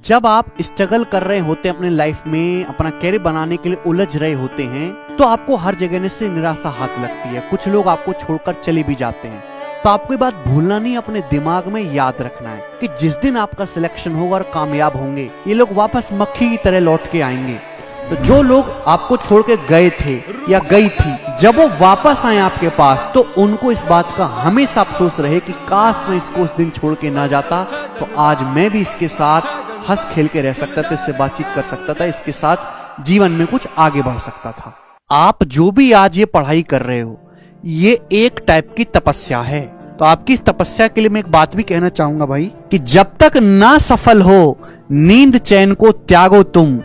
जब आप स्ट्रगल कर रहे होते हैं अपने लाइफ में, अपना कैरियर बनाने के लिए उलझ रहे होते हैं, तो आपको हर जगह से निराशा हाथ लगती है। कुछ लोग आपको छोड़कर चले भी जाते हैं। तो आपको ये बात भूलना नहीं, अपने दिमाग में याद रखना है कि जिस दिन आपका सिलेक्शन होगा और कामयाब होंगे, ये लोग वापस मक्खी की तरह लौट के आएंगे। तो जो लोग आपको छोड़ के गए थे या गई थी, जब वो वापस आए आपके पास, तो उनको इस बात का हमेशा अफसोस रहे कि काश मैं इसको उस दिन छोड़ के ना जाता, तो आज मैं भी इसके साथ हंस खेल के रह सकता था, इससे बातचीत कर सकता था, इसके साथ जीवन में कुछ आगे बढ़ सकता था। आप जो भी आज ये पढ़ाई कर रहे हो, ये एक टाइप की तपस्या है। तो आपकी इस तपस्या के लिए मैं एक बात भी कहना चाहूंगा भाई, कि जब तक ना सफल हो, नींद चैन को त्यागो तुम,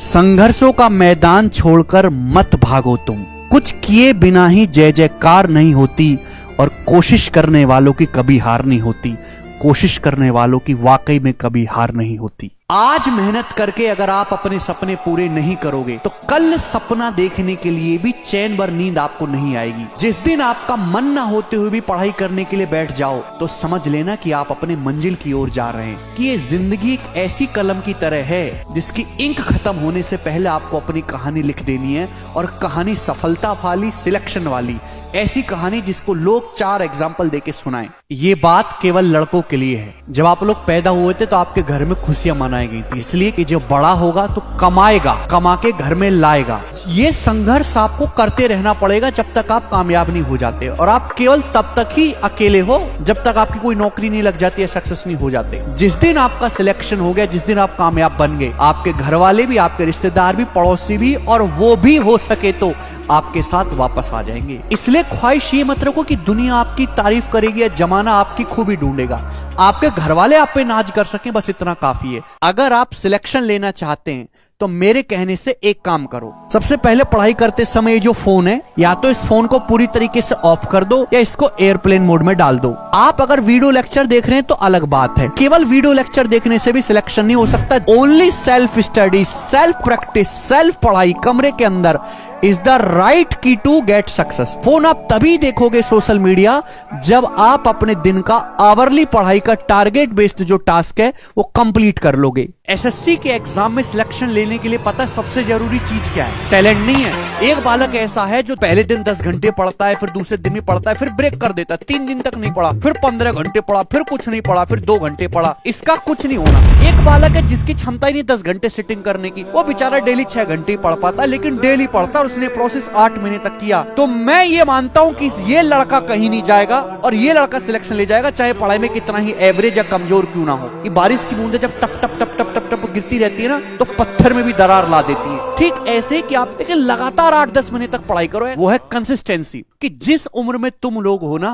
संघर्षों का मैदान छोड़कर मत भागो तुम। कुछ किए बिना ही जय जयकार नहीं होती, और कोशिश करने वालों की कभी हार नहीं होती। कोशिश करने वालों की वाकई में कभी हार नहीं होती। आज मेहनत करके अगर आप अपने सपने पूरे नहीं करोगे, तो कल सपना देखने के लिए भी चैन भर नींद आपको नहीं आएगी। जिस दिन आपका मन ना होते हुए भी पढ़ाई करने के लिए बैठ जाओ, तो समझ लेना कि आप अपने मंजिल की ओर जा रहे हैं। कि ये जिंदगी एक ऐसी कलम की तरह है, जिसकी इंक खत्म होने से पहले आपको अपनी कहानी लिख देनी है, और कहानी सफलता वाली, सिलेक्शन वाली, ऐसी कहानी जिसको लोग 4 एग्जाम्पल देके सुनाएं। ये बात केवल लड़कों के लिए है। जब आप लोग पैदा हुए थे तो आपके घर में खुशियां मनाई गई थी, इसलिए कि जब बड़ा होगा तो कमाएगा, कमा के घर में लाएगा। ये संघर्ष आपको करते रहना पड़ेगा जब तक आप कामयाब नहीं हो जाते, और आप केवल तब तक ही अकेले हो जब तक आपकी कोई नौकरी नहीं लग जाती है, सक्सेस नहीं हो जाते। जिस दिन आपका सिलेक्शन हो गया, जिस दिन आप कामयाब बन गए, आपके घर वाले भी, आपके रिश्तेदार भी, पड़ोसी भी, और वो भी हो सके तो आपके साथ वापस आ जाएंगे। इसलिए ख्वाहिश ये मत रखो कि दुनिया आपकी तारीफ करेगी या जमाना आपकी खूबी ढूंढेगा। आपके घर वाले आप पे नाज कर सकें, बस इतना काफी है। अगर आप सिलेक्शन लेना चाहते हैं, तो मेरे कहने से एक काम करो। सबसे पहले पढ़ाई करते समय जो फोन है, या तो इस फोन को पूरी तरीके से ऑफ कर दो, या इसको एयरप्लेन मोड में डाल दो। आप अगर वीडियो लेक्चर देख रहे हैं तो अलग बात है। केवल वीडियो लेक्चर देखने से भी सिलेक्शन नहीं हो सकता। Only self study, self practice, self पढ़ाई कमरे के अंदर इज द राइट की टू गेट सक्सेस। फोन आप तभी देखोगे, सोशल मीडिया, जब आप अपने दिन का आवरली पढ़ाई का टारगेट बेस्ड जो टास्क है वो कंप्लीट कर लोगे। एसएससी के एग्जाम में सिलेक्शन लेने के लिए पता सबसे जरूरी चीज क्या है? टैलेंट नहीं है। एक बालक ऐसा है जो पहले दिन 10 घंटे पढ़ता है, फिर दूसरे दिन भी पढ़ता है, फिर ब्रेक कर देता है, 3 दिन तक नहीं पढ़ा, फिर 15 घंटे पढ़ा, फिर कुछ नहीं पढ़ा, फिर 2 घंटे पढ़ा। इसका कुछ नहीं होना। एक बालक है जिसकी क्षमता ही नहीं 10 घंटे सिटिंग करने की, वो बेचारा डेली 6 घंटे पढ़ पाता है, लेकिन डेली पढ़ता, और उसने प्रोसेस 8 महीने तक किया। तो मैं ये मानता हूं कि ये लड़का कहीं नहीं जाएगा, और ये लड़का सिलेक्शन ले जाएगा, चाहे पढ़ाई में कितना ही एवरेज या कमजोर क्यों ना हो। ये बारिश की बूंदें जब टप टप टप टप टप टप गिरती रहती है ना, तो पत्थर में भी दरार ला देती है। ठीक ऐसे कि आप लेकिन लगातार 8-10 महीने तक पढ़ाई करो, वो है कंसिस्टेंसी। कि जिस उम्र में तुम लोग हो ना,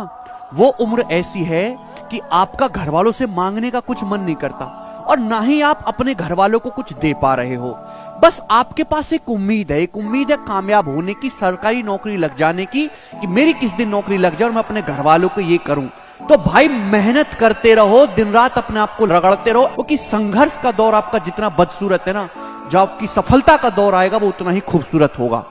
वो उम्र ऐसी है कि आपका घर वालों से मांगने का कुछ मन नहीं करता, और ना ही आप अपने घर वालों को कुछ दे पा रहे हो। बस आपके पास एक उम्मीद है कामयाब होने की, सरकारी नौकरी लग जाने की, कि मेरी किस दिन नौकरी लग जाए और मैं अपने घर वालों को ये करूं। तो भाई मेहनत करते रहो, दिन रात अपने आप को रगड़ते रहो, क्योंकि संघर्ष का दौर आपका जितना बदसूरत है ना, जो आपकी सफलता का दौर आएगा वो उतना ही खूबसूरत होगा।